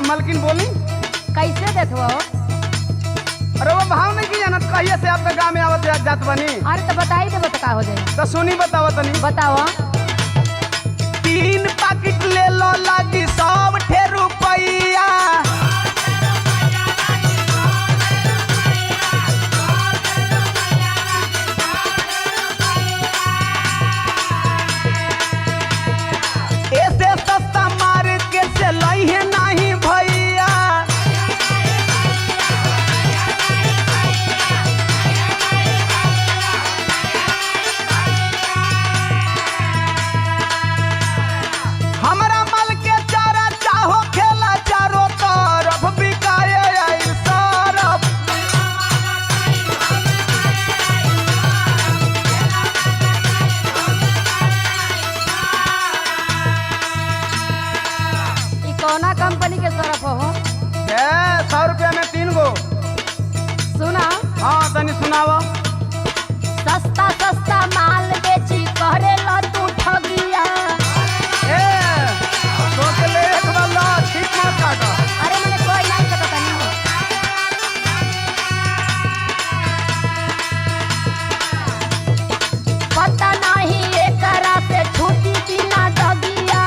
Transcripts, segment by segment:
मलकिन बोली कैसे देखो? अरे वो भाव नहीं की जानत कहिए से आपके गाँव में आवत जात बनी। अरे तो बताई देबो तो का हो जाए? तो सुनी बताओ तनी। बताओ। 3 पैकेट ले लो लागी 100 रुपया। ऐसे सस्ता मार्केट से लई है नहीं भैया। हमारा माल के चारा चाहो खेला चारों तरफ बिकाए आई सरफ। ई कौना कंपनी के सरफ हो? 100 रुपया में 3 गो। सुना, हाँ तनी सुनावा। सस्ता सस्ता माल बेची करे ला तू ठगिया। ए सोच ले एक वाला ठीक मत काटा। अरे मैंने कोई नहीं कहा नहीं। पता नहीं एकरा से छूटी बिना दगिया।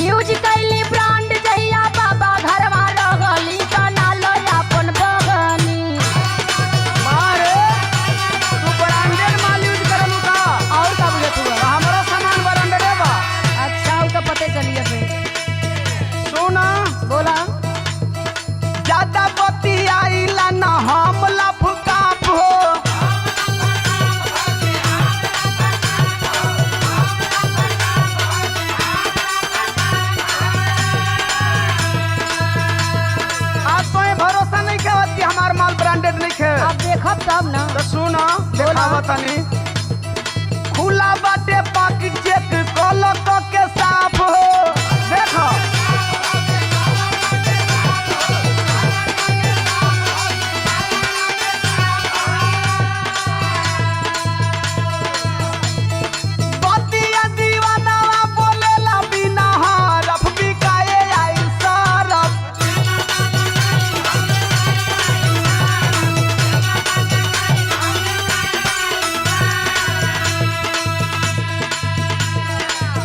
यूज कैली ब्रांड जहिया बाबा घरवा रहली बना लो अपन बगनी। मारे तू ब्रांडेड माल यूज करलू का? और का बुझत हुआ? हमारा सामान ब्रांडेड बा। अच्छा वो तो पते चलिए फिर। सुना बोला। ज्यादा बतियाइला ना हम लफकाप हो। आप तो भरोसा नहीं के हमार माल ब्रांडेड नहीं खे। आप देखब तब ना। तो सुना देखावा तनी। खुला बाटे पाकिट चेक कल के साफ हो। देखो बतिया दीवानावा बोलेला बिना हरफ बिकाए आई सरफ।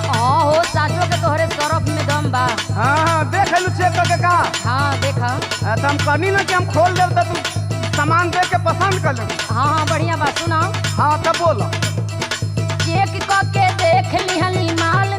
हाँ हो साचो के तोहरे सरफ में दम बा। हाँ देख लू चेक करके का। हाँ देखा। तो हम कहनी ना कि हम खोल देव तो तू सामान देख के पसंद कर ले। हाँ हाँ बढ़िया बात सुना। हाँ तब बोलो। चेक करके देख लिहली माल